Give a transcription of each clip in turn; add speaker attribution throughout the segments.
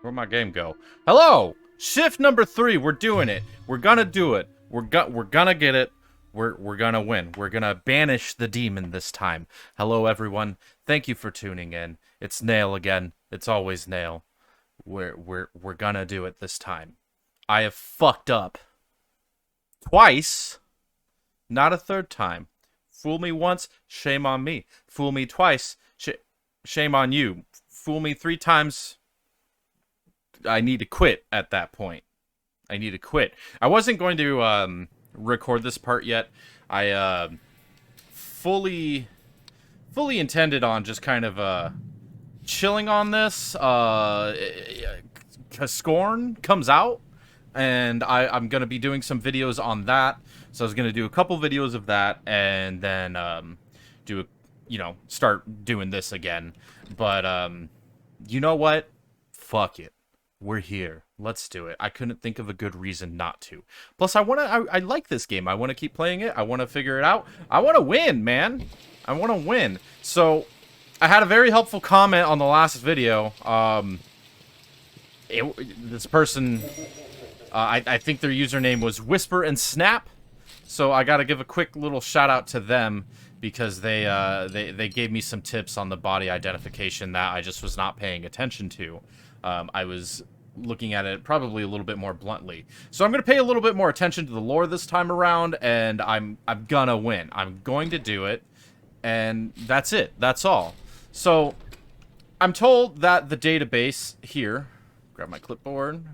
Speaker 1: Where'd my game go? Hello! Shift number 3. We're doing it. We're gonna do it. We're gonna get it. We're gonna win. We're gonna banish the demon this time. Hello, everyone. Thank you for tuning in. It's Nail again. It's always Nail. We're gonna do it this time. I have fucked up twice, not a third time. Fool me once, shame on me. Fool me twice, shame on you. Fool me 3 times. I need to quit at that point. I need to quit. I wasn't going to record this part yet. I fully intended on just kind of chilling on this. Scorn comes out, and I'm gonna be doing some videos on that. So I was gonna do a couple videos of that, and then start doing this again. But you know what? Fuck it. We're here. Let's do it. I couldn't think of a good reason not to. Plus, I like this game. I want to keep playing it. I want to figure it out. I want to win, man. I want to win. So, I had a very helpful comment on the last video. This person, I think their username was Whisper and Snap. So, I got to give a quick little shout out to them because they gave me some tips on the body identification that I just was not paying attention to. I was looking at it probably a little bit more bluntly. So I'm going to pay a little bit more attention to the lore this time around, and I'm gonna win. I'm going to do it, and that's it. That's all. So I'm told that the database here, grab my clipboard,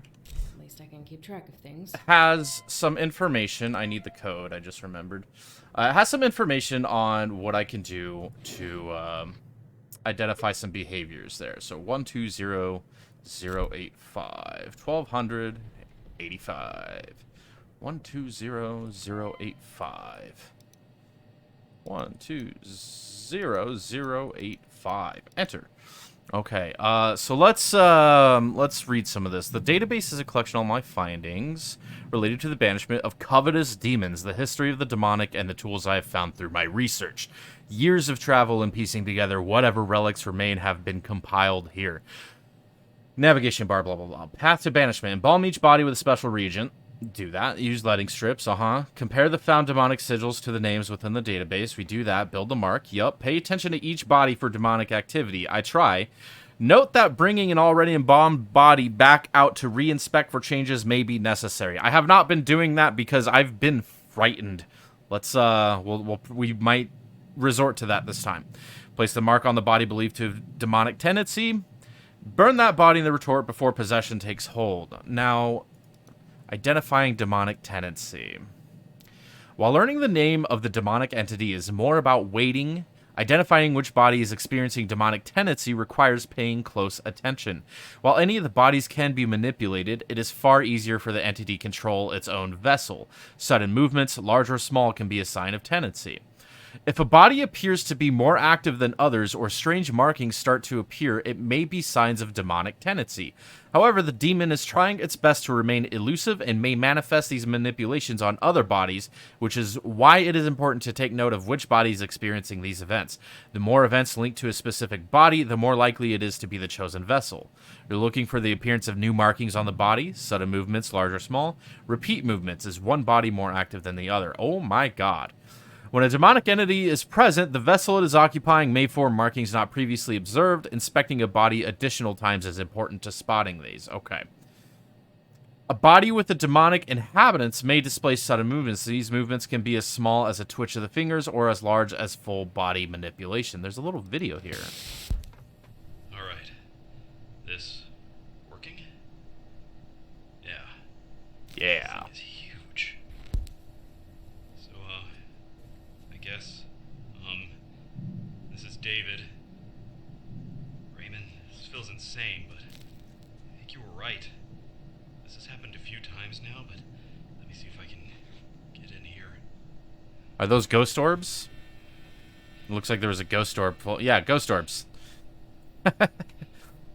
Speaker 2: At least I can keep track of things.
Speaker 1: has some information. I need the code, I just remembered. It has some information on what I can do to identify some behaviors there. So 120085 1285 120085 120085. Enter. Okay, so let's read some of this. The database is a collection of all my findings related to the banishment of covetous demons, the history of the demonic, and the tools I have found through my research. Years of travel and piecing together whatever relics remain have been compiled here. Navigation bar, blah, blah, blah. Path to banishment. Embalm each body with a special reagent. Do that. Use lighting strips. Compare the found demonic sigils to the names within the database. We do that. Build the mark. Yup. Pay attention to each body for demonic activity. I try. Note that bringing an already embalmed body back out to re-inspect for changes may be necessary. I have not been doing that because I've been frightened. Let's, we might resort to that this time. Place the mark on the body believed to have demonic tendency. Burn that body in the retort before possession takes hold. Now, identifying demonic tendency. While learning the name of the demonic entity is more about waiting, identifying which body is experiencing demonic tendency requires paying close attention. While any of the bodies can be manipulated, it is far easier for the entity to control its own vessel. Sudden movements, large or small, can be a sign of tendency. If a body appears to be more active than others or strange markings start to appear, it may be signs of demonic tendency. However, the demon is trying its best to remain elusive and may manifest these manipulations on other bodies, which is why it is important to take note of which body is experiencing these events. The more events linked to a specific body, the more likely it is to be the chosen vessel. You're looking for the appearance of new markings on the body, sudden movements, large or small. Repeat movements, is one body more active than the other? Oh my god. When a demonic entity is present, the vessel it is occupying may form markings not previously observed. Inspecting a body additional times is important to spotting these. Okay. A body with the demonic inhabitants may display sudden movements. These movements can be as small as a twitch of the fingers or as large as full body manipulation. There's a little video here.
Speaker 3: All right. This working? Yeah.
Speaker 1: Yeah.
Speaker 3: It's huge. So, I guess, this is David. Raymond, this feels insane, but I think you were right. This has happened a few times now, but let me see if I can get in here.
Speaker 1: Are those ghost orbs? It looks like there was a ghost orb. Yeah, ghost orbs.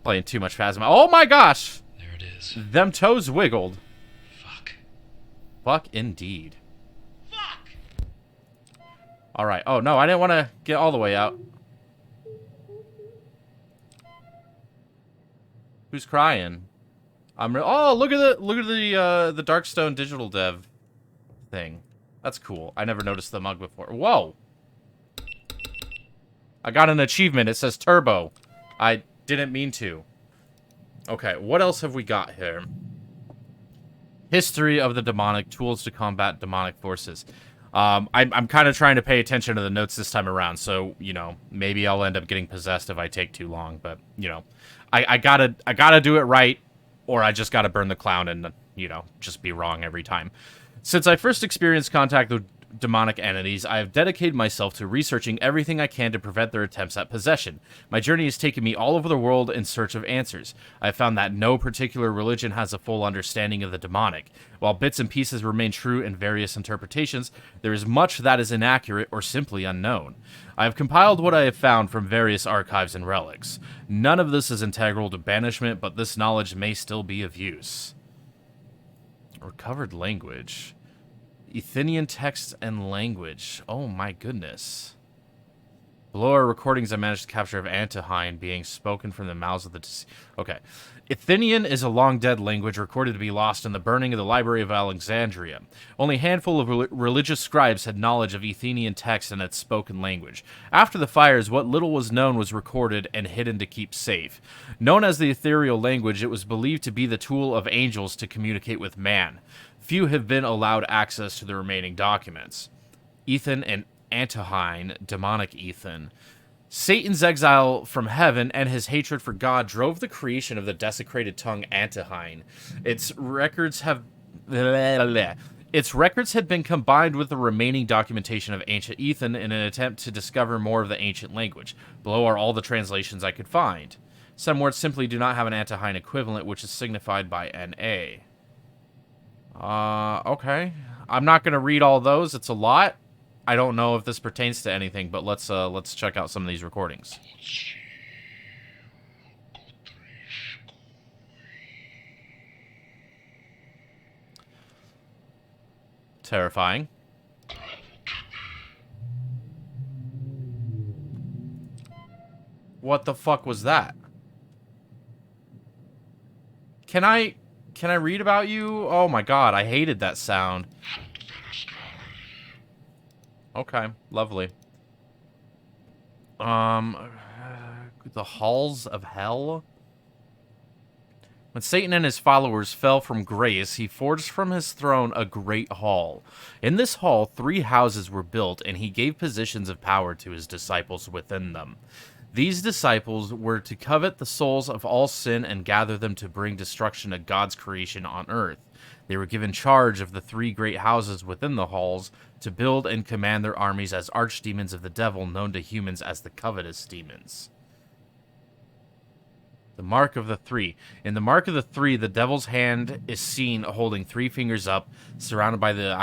Speaker 1: Playing too much Phasma. Oh my gosh!
Speaker 3: There it is.
Speaker 1: Them toes wiggled.
Speaker 3: Fuck.
Speaker 1: Fuck indeed.
Speaker 3: Fuck!
Speaker 1: Alright. Oh, no, I didn't want to get all the way out. Who's crying? Oh, look at the Darkstone digital dev thing. That's cool. I never noticed the mug before. Whoa! I got an achievement. It says turbo. I didn't mean to. Okay, what else have we got here? History of the demonic, tools to combat demonic forces. I'm kind of trying to pay attention to the notes this time around, so, you know, maybe I'll end up getting possessed if I take too long, but, you know, I gotta do it right, or I just gotta burn the clown and, you know, just be wrong every time. Since I first experienced contact with demonic entities, I have dedicated myself to researching everything I can to prevent their attempts at possession. My journey has taken me all over the world in search of answers. I have found that no particular religion has a full understanding of the demonic. While bits and pieces remain true in various interpretations, there is much that is inaccurate or simply unknown. I have compiled what I have found from various archives and relics. None of this is integral to banishment, but this knowledge may still be of use. Recovered language. Athenian text and language. Oh my goodness. Below are recordings I managed to capture of Antahine being spoken from the mouths of the deceased. Okay. Athenian is a long-dead language recorded to be lost in the burning of the Library of Alexandria. Only a handful of religious scribes had knowledge of Athenian text and its spoken language. After the fires, what little was known was recorded and hidden to keep safe. Known as the ethereal language, it was believed to be the tool of angels to communicate with man. Few have been allowed access to the remaining documents. Ethan and Antahine, demonic Ethan. Satan's exile from heaven and his hatred for God drove the creation of the desecrated tongue Antahine. Its records had been combined with the remaining documentation of ancient Ethan in an attempt to discover more of the ancient language. Below are all the translations I could find. Some words simply do not have an Antahine equivalent, which is signified by NA. Okay. I'm not gonna read all those. It's a lot. I don't know if this pertains to anything, but let's check out some of these recordings. Terrifying. What the fuck was that? Can I read about you? Oh my god, I hated that sound. Okay, lovely. The halls of hell? When Satan and his followers fell from grace, he forged from his throne a great hall. In this hall, 3 houses were built, and he gave positions of power to his disciples within them. These disciples were to covet the souls of all sin and gather them to bring destruction to God's creation on earth. They were given charge of the 3 great houses within the halls to build and command their armies as archdemons of the devil, known to humans as the covetous demons. The mark of the 3. In the mark of the 3, the devil's hand is seen holding 3 fingers up, surrounded by the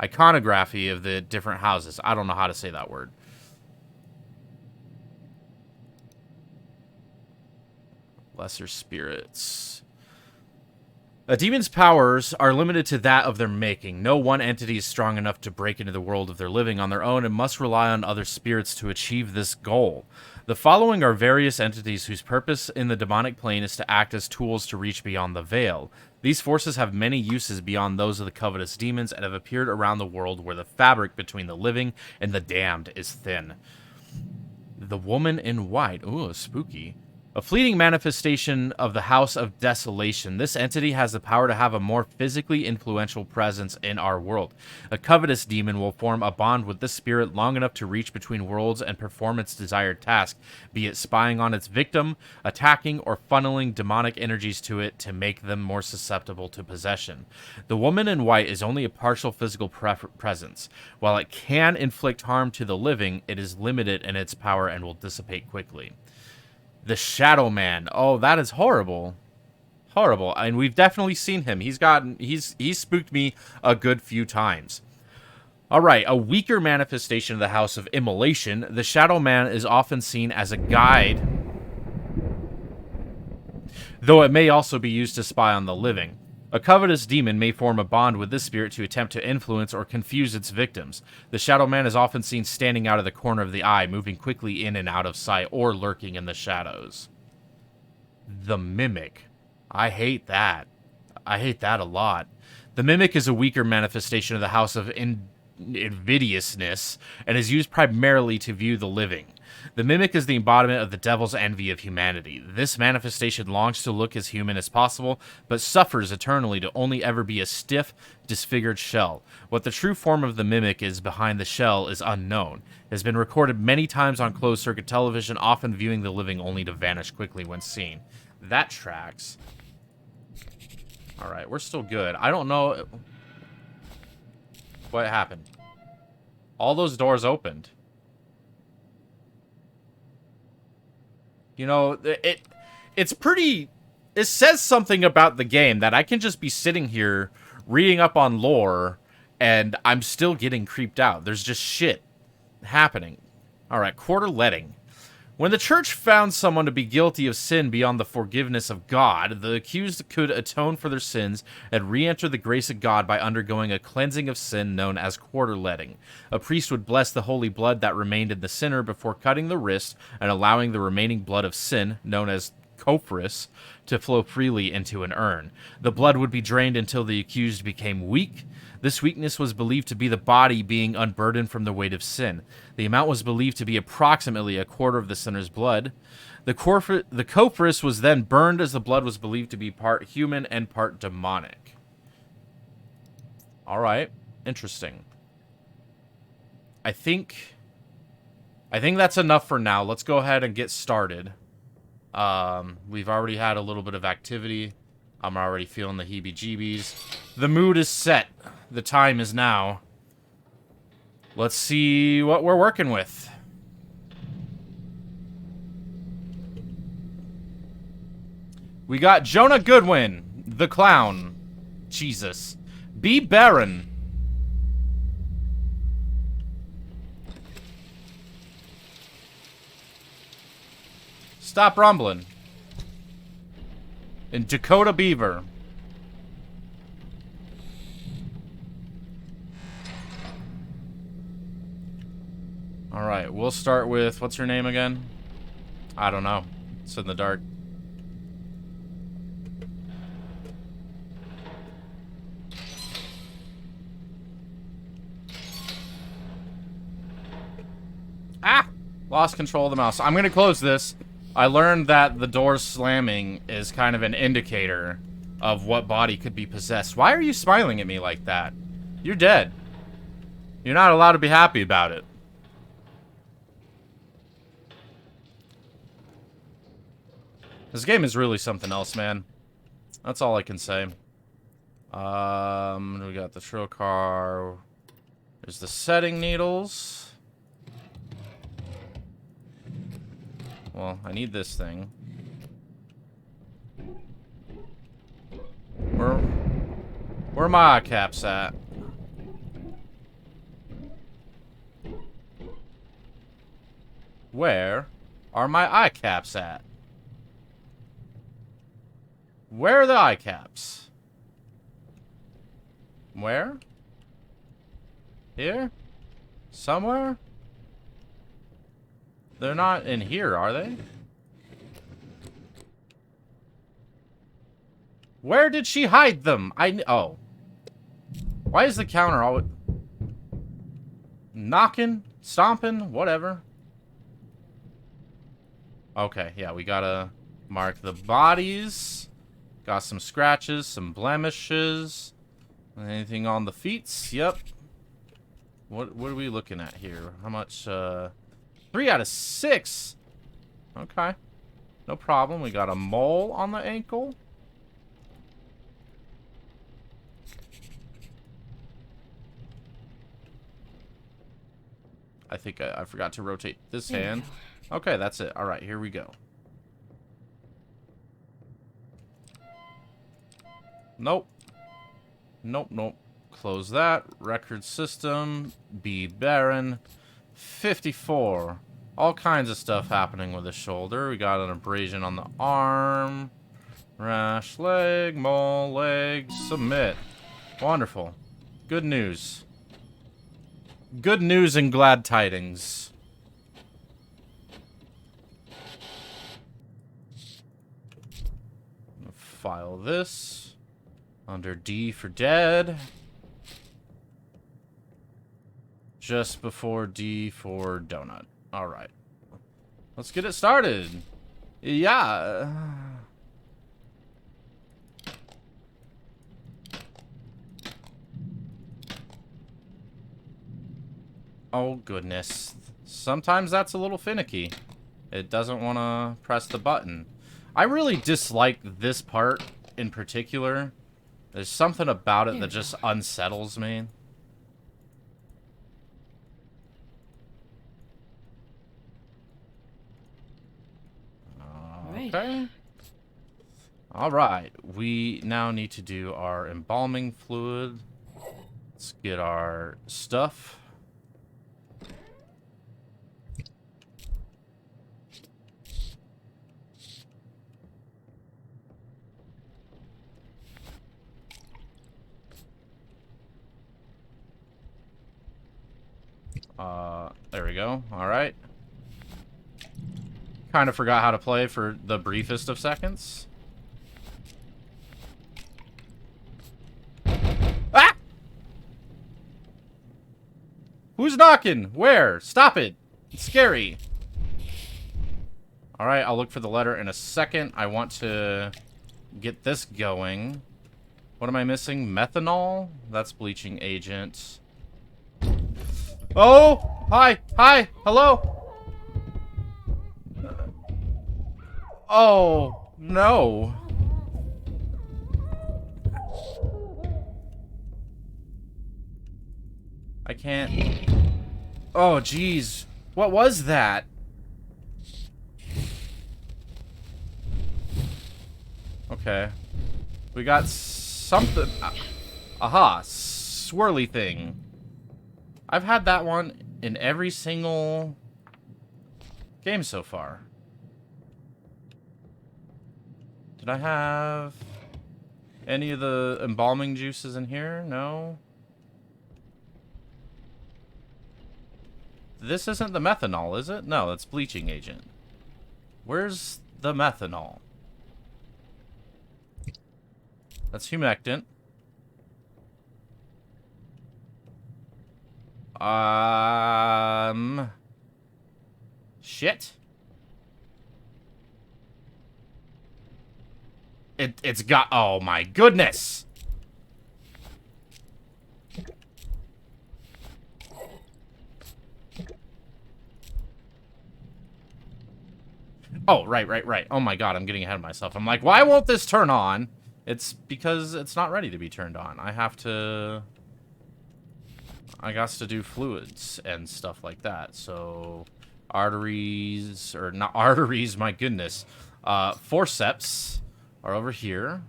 Speaker 1: iconography of the different houses. I don't know how to say that word. Lesser spirits. A demon's powers are limited to that of their making. No one entity is strong enough to break into the world of their living on their own and must rely on other spirits to achieve this goal. The following are various entities whose purpose in the demonic plane is to act as tools to reach beyond the veil. These forces have many uses beyond those of the covetous demons and have appeared around the world where the fabric between the living and the damned is thin. The woman in white. Ooh, spooky. A fleeting manifestation of the House of Desolation, this entity has the power to have a more physically influential presence in our world. A covetous demon will form a bond with this spirit long enough to reach between worlds and perform its desired task, be it spying on its victim, attacking, or funneling demonic energies to it to make them more susceptible to possession. The woman in white is only a partial physical presence. While it can inflict harm to the living, it is limited in its power and will dissipate quickly. The Shadow Man. Oh, that is horrible. Horrible. And we've definitely seen him. He's spooked me a good few times. Alright, a weaker manifestation of the House of Immolation. The Shadow Man is often seen as a guide, though it may also be used to spy on the living. A covetous demon may form a bond with this spirit to attempt to influence or confuse its victims. The Shadow Man is often seen standing out of the corner of the eye, moving quickly in and out of sight, or lurking in the shadows. The Mimic. I hate that. I hate that a lot. The Mimic is a weaker manifestation of the House of Invidiousness and is used primarily to view the living. The Mimic is the embodiment of the devil's envy of humanity. This manifestation longs to look as human as possible, but suffers eternally to only ever be a stiff, disfigured shell. What the true form of the Mimic is behind the shell is unknown. It has been recorded many times on closed-circuit television, often viewing the living only to vanish quickly when seen. That tracks. Alright, we're still good. I don't know what happened. All those doors opened. You know, it's pretty... It says something about the game that I can just be sitting here reading up on lore and I'm still getting creeped out. There's just shit happening. Alright, quarter letting. When the church found someone to be guilty of sin beyond the forgiveness of God, the accused could atone for their sins and re-enter the grace of God by undergoing a cleansing of sin known as quarter-letting. A priest would bless the holy blood that remained in the sinner before cutting the wrist and allowing the remaining blood of sin, known as copris, to flow freely into an urn. The blood would be drained until the accused became weak. This weakness was believed to be the body being unburdened from the weight of sin. The amount was believed to be approximately a quarter of the sinner's blood. The copris was then burned, as the blood was believed to be part human and part demonic. Alright, interesting. I think that's enough for now. Let's go ahead and get started. We've already had a little bit of activity. I'm already feeling the heebie-jeebies. The mood is set. The time is now. Let's see what we're working with. We got Jonah Goodwin, the clown. Jesus. B. Barron. Stop rumbling. And Dakota Beaver. Alright, we'll start with... What's your name again? I don't know. It's in the dark. Ah! Lost control of the mouse. I'm gonna close this. I learned that the door slamming is kind of an indicator of what body could be possessed. Why are you smiling at me like that? You're dead. You're not allowed to be happy about it. This game is really something else, man. That's all I can say. We got the trail car. There's the setting needles. Well, I need this thing. Where are my eye caps at? Where are my eye caps at? Where are the eye caps? Where? Here? Somewhere? They're not in here, are they? Where did she hide them? Oh. Why is the counter always... knocking? Stomping? Whatever. Okay, yeah, we gotta mark the bodies. Got some scratches, some blemishes. Anything on the feet? Yep. What are we looking at here? How much, 3 out of 6. Okay. No problem. We got a mole on the ankle. I think I forgot to rotate this hand. Okay, that's it. All right, here we go. Nope. Nope, nope. Close that. Record system. B. Barron. 54. All kinds of stuff happening with the shoulder. We got an abrasion on the arm. Rash leg. Mole leg. Submit. Wonderful. Good news. Good news and glad tidings. file this under D for dead. Just before D for donut. Alright. Let's get it started. Yeah. Oh, goodness. Sometimes that's a little finicky. It doesn't want to press the button. I really dislike this part in particular. There's something about it that just unsettles me. Okay. Alright. We now need to do our embalming fluid. Let's get our stuff. There we go. Alright. Kind of forgot how to play for the briefest of seconds. Ah! Who's knocking? Where? Stop it. It's scary. Alright, I'll look for the letter in a second. I want to get this going. What am I missing? Methanol? That's bleaching agent. Oh! Hi! Hi! Hello! Oh, no. I can't. Oh, jeez. What was that? Okay. We got something. Aha. Swirly thing. I've had that one in every single game so far. Did I have any of the embalming juices in here? No. This isn't the methanol, is it? No, that's bleaching agent. Where's the methanol? That's humectant. Shit. It's got... Oh, my goodness! Oh, right. Oh, my God, I'm getting ahead of myself. I'm like, why won't this turn on? It's because it's not ready to be turned on. I got to do fluids and stuff like that. So, arteries... Or, not arteries, my goodness. Forceps are over here.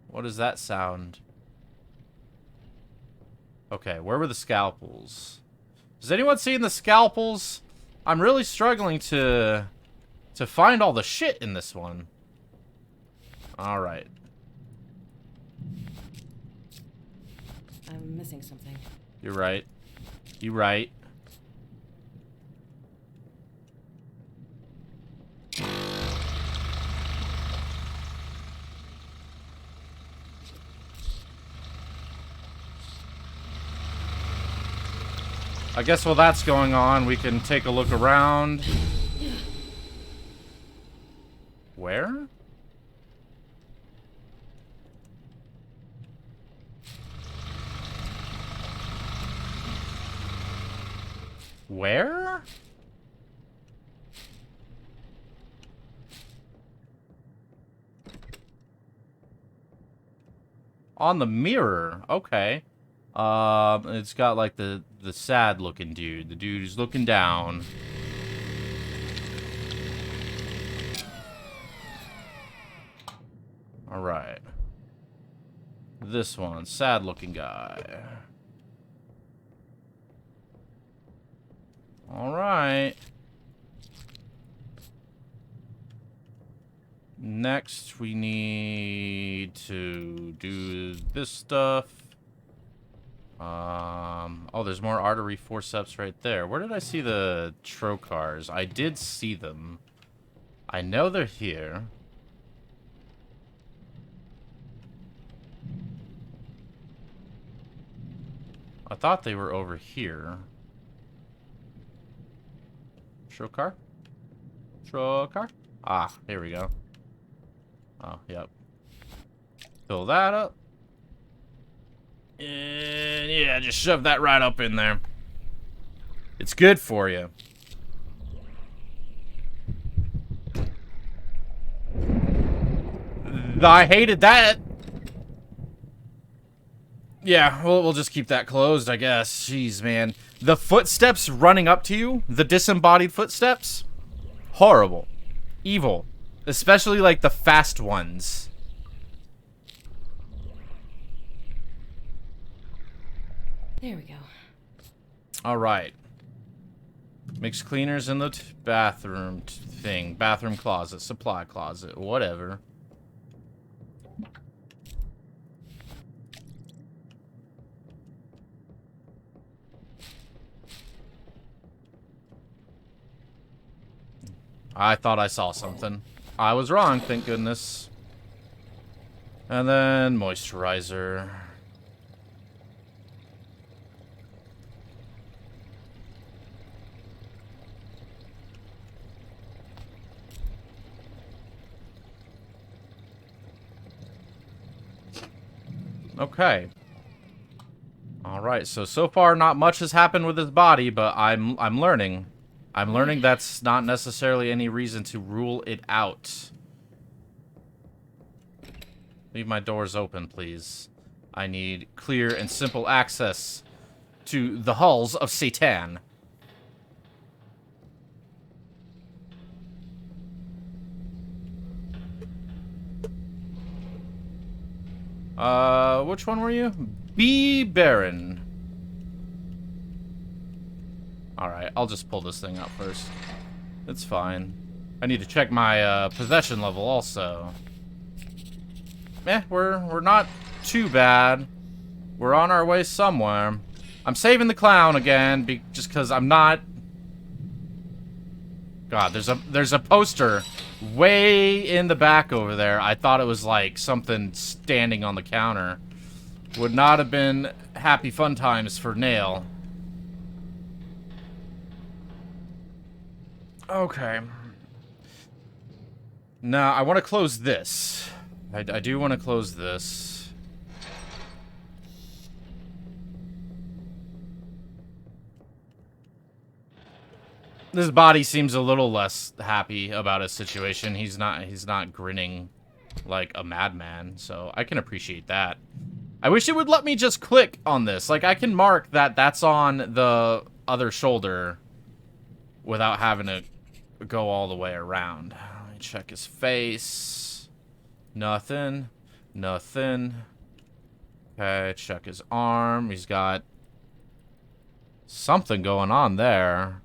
Speaker 1: What does that sound? Okay, where were the scalpels? Has anyone seen the scalpels? I'm really struggling to find all the shit in this one. Alright.
Speaker 2: I'm missing something.
Speaker 1: You're right. You're right. I guess while that's going on, we can take a look around. Where? Where? On the mirror. Okay. It's got like the sad looking dude. The dude who's looking down. Alright. This one, sad looking guy. Alright. Next, we need to do this stuff. Oh, there's more artery forceps right there. Where did I see the trocars? I did see them. I know they're here. I thought they were over here. Shokar? Shokar? Ah, here we go. Oh, yep. Fill that up. And yeah, just shove that right up in there. It's good for you. I hated that. Yeah, we'll just keep that closed, I guess. Jeez, man. The footsteps running up to you, the disembodied footsteps, horrible. Evil. Especially, like, the fast ones.
Speaker 2: There we go.
Speaker 1: Alright. Mix cleaners in the bathroom thing. Bathroom closet, supply closet, whatever. I thought I saw something. I was wrong, thank goodness. And then moisturizer. Okay. All right. So far not much has happened with his body, but I'm learning. I'm learning that's not necessarily any reason to rule it out. Leave my doors open, please. I need clear and simple access to the halls of Satan. Which one were you? B. Baron. Alright, I'll just pull this thing out first. It's fine. I need to check my, possession level also. We're not too bad. We're on our way somewhere. I'm saving the clown again, just because I'm not... God, there's a poster way in the back over there. I thought it was like something standing on the counter. Would not have been happy fun times for Nail. Okay. Now, I want to close this. I do want to close this. This body seems a little less happy about his situation. He's not grinning like a madman, so I can appreciate that. I wish it would let me just click on this. Like, I can mark that that's on the other shoulder without having to go all the way around. Let me check his face. Nothing. Nothing. Okay, check his arm. He's got something going on there.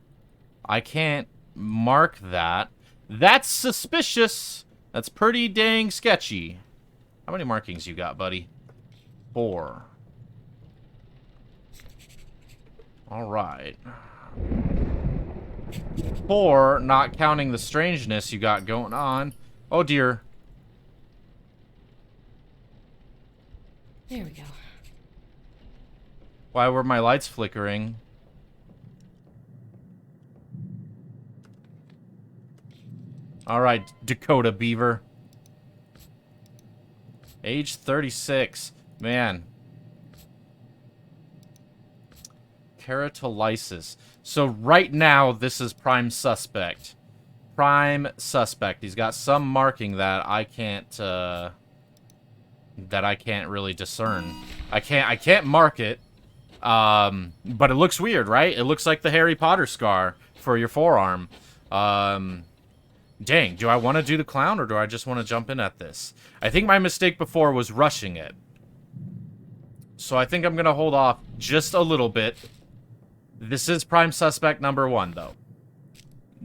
Speaker 1: I can't mark that. That's suspicious. That's pretty dang sketchy. How many markings you got, buddy? 4. Alright. 4, not counting the strangeness you got going on. Oh, dear.
Speaker 2: There we go.
Speaker 1: Why were my lights flickering? Alright, Dakota Beaver. Age 36. Man. Keratolysis. So right now, this is prime suspect. Prime suspect. He's got some marking that I can't really discern. I can't mark it. But it looks weird, right? It looks like the Harry Potter scar for your forearm. Dang, do I want to do the clown or do I just want to jump in at this? I think my mistake before was rushing it. So I think I'm going to hold off just a little bit. This is prime suspect number 1, though.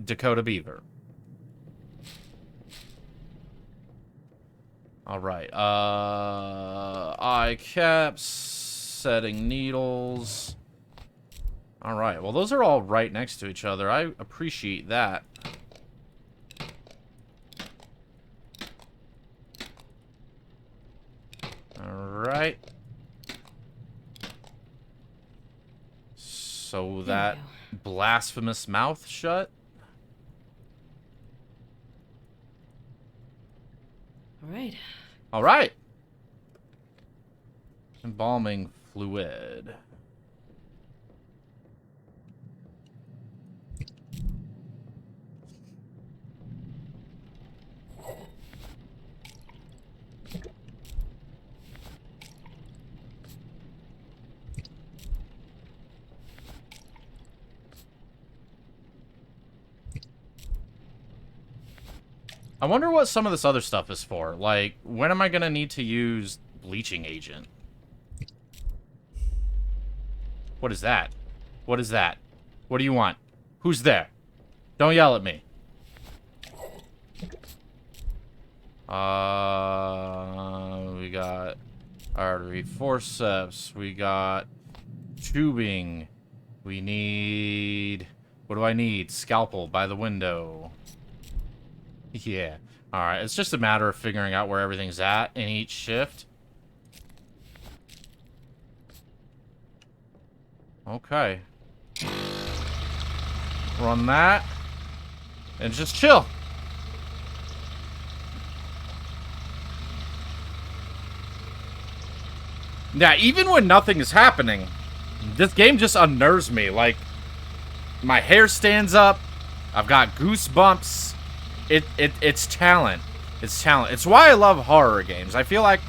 Speaker 1: Dakota Beaver. Alright, eye caps, setting needles. Alright, well those are all right next to each other. I appreciate that. So
Speaker 2: we
Speaker 1: that
Speaker 2: go.
Speaker 1: blasphemous mouth shut.
Speaker 2: All right.
Speaker 1: All right. Embalming fluid. I wonder what some of this other stuff is for. Like, when am I gonna need to use bleaching agent? What is that? What is that? What do you want? Who's there? Don't yell at me. We got artery forceps. We got tubing. We need... What do I need? Scalpel by the window. Yeah. Alright, it's just a matter of figuring out where everything's at in each shift. Okay. Run that. And just chill. Yeah, even when nothing is happening, this game just unnerves me. Like, my hair stands up. I've got goosebumps. It's talent. It's talent. It's why I love horror games. I feel like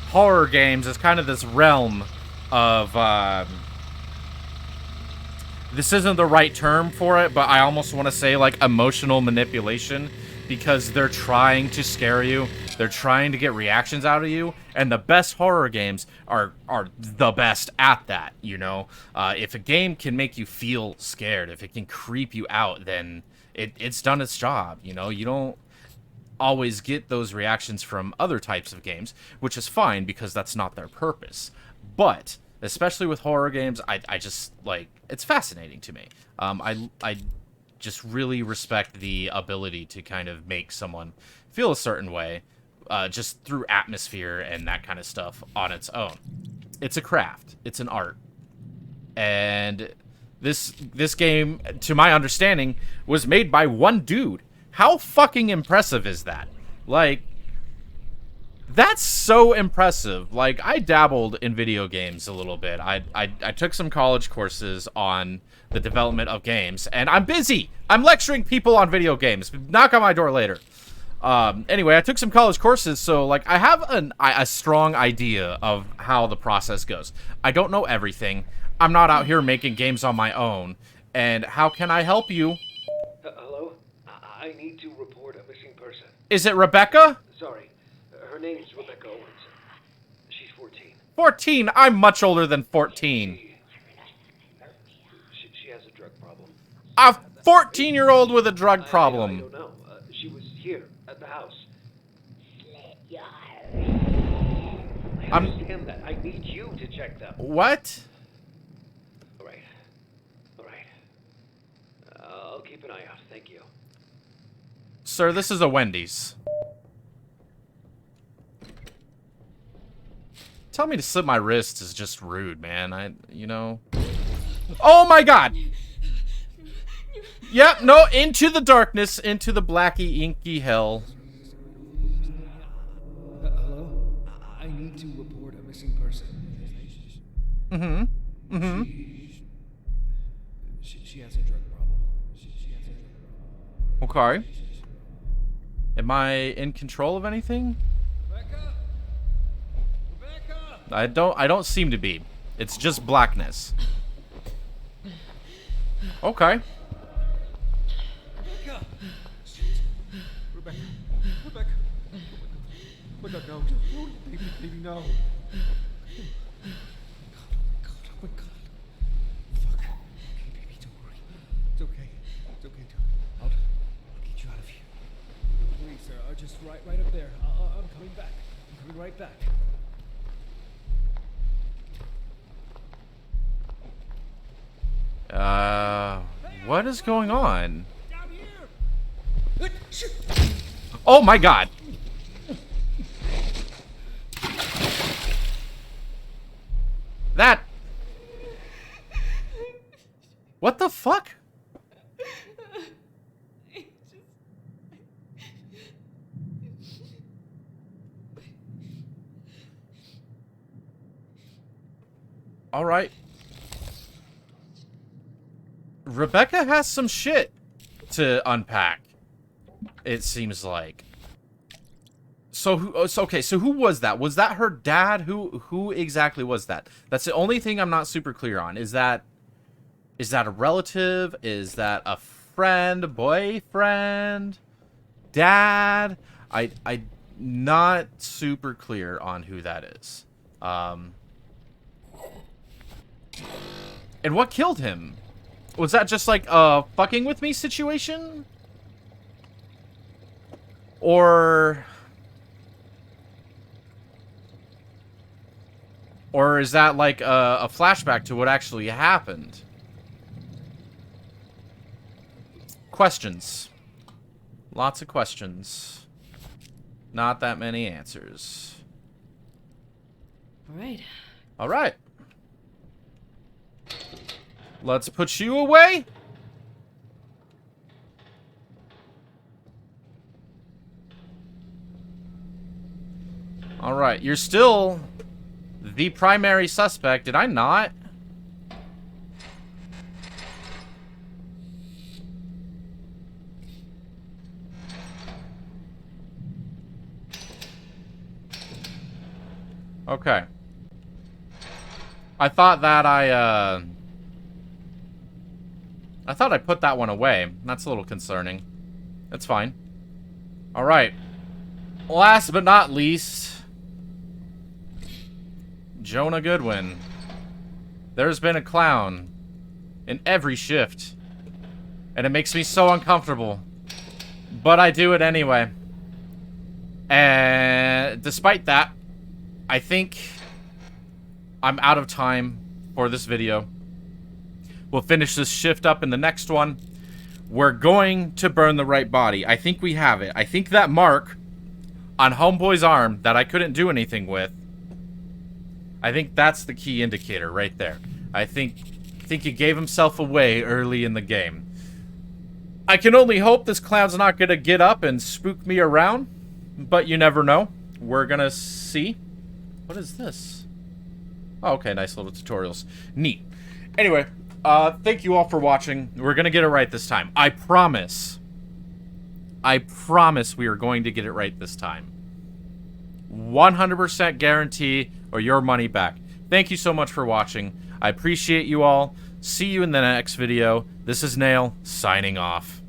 Speaker 1: horror games is kind of this realm of, this isn't the right term for it, but I almost want to say, like, emotional manipulation, because they're trying to scare you. They're trying to get reactions out of you, and the best horror games are the best at that, you know? If a game can make you feel scared, if it can creep you out, then it's done its job, you know? You don't always get those reactions from other types of games, which is fine, because that's not their purpose. But, especially with horror games, I just, like, it's fascinating to me. I just really respect the ability to kind of make someone feel a certain way, just through atmosphere and that kind of stuff on its own. It's a craft. It's an art. And this game, to my understanding, was made by one dude. How fucking impressive is that? Like, that's so impressive. Like, I dabbled in video games a little bit. I took some college courses on the development of games, and I'm busy. I'm lecturing people on video games. Knock on my door later. Anyway, I took some college courses, so, like, I have a strong idea of how the process goes. I don't know everything. I'm not out here making games on my own. And how can I help you?
Speaker 4: Hello? I need to report a missing person.
Speaker 1: Is it Rebecca?
Speaker 4: Sorry. Her name's Rebecca Owens. She's 14.
Speaker 1: 14? I'm much older than 14.
Speaker 4: She has a drug problem.
Speaker 1: A 14-year-old with a drug
Speaker 4: I
Speaker 1: problem.
Speaker 4: don't know. She was here at the house. I understand that. I need you to check them.
Speaker 1: What?
Speaker 4: All right. All right. I'll keep an eye out. Thank you.
Speaker 1: Sir, this is a Wendy's. Tell me to slit my wrists is just rude, man. You know. Oh my god! Yep, no, into the darkness, into the blacky, inky hell.
Speaker 5: Hello? I need to report a missing person. She has a drug problem. She has a drug problem.
Speaker 1: Okay. Am I in control of anything?
Speaker 5: Rebecca? Rebecca!
Speaker 1: I don't seem to be. It's just blackness. Okay.
Speaker 5: Rebecca! Rebecca! Rebecca! Rebecca, no. No, baby, no. Oh my god. Fuck. Okay, baby, don't worry. It's okay. It's okay. I'll get you out of here. Please, sir. Just right up there. I'm coming back. I'm coming right back.
Speaker 1: What is going on?
Speaker 5: Down here!
Speaker 1: Oh my god! What the fuck? All right. Rebecca has some shit to unpack. It seems like. So who was that? Was that her dad? Who exactly was that? That's the only thing I'm not super clear on. Is that a relative? Is that a friend, boyfriend, dad? I not super clear on who that is. And what killed him? Was that just like a fucking with me situation? Or is that like a flashback to what actually happened? Questions. Lots of questions. Not that many answers.
Speaker 2: All right.
Speaker 1: All right. Let's put you away. All right, you're still the primary suspect. Did I not? Okay. I thought that I thought I put that one away. That's a little concerning. That's fine. Alright. Last but not least, Jonah Goodwin. There's been a clown in every shift. And it makes me so uncomfortable. But I do it anyway. And despite that, I think I'm out of time for this video. We'll finish this shift up in the next one. We're going to burn the right body. I think we have it. I think that mark on Homeboy's arm that I couldn't do anything with, I think that's the key indicator right there. I think he gave himself away early in the game. I can only hope this clown's not going to get up and spook me around, but you never know. We're going to see. What is this? Oh, okay, nice little tutorials. Neat. Anyway, thank you all for watching. We're going to get it right this time. I promise. I promise we are going to get it right this time. 100% guarantee or your money back. Thank you so much for watching. I appreciate you all. See you in the next video. This is Nail, signing off.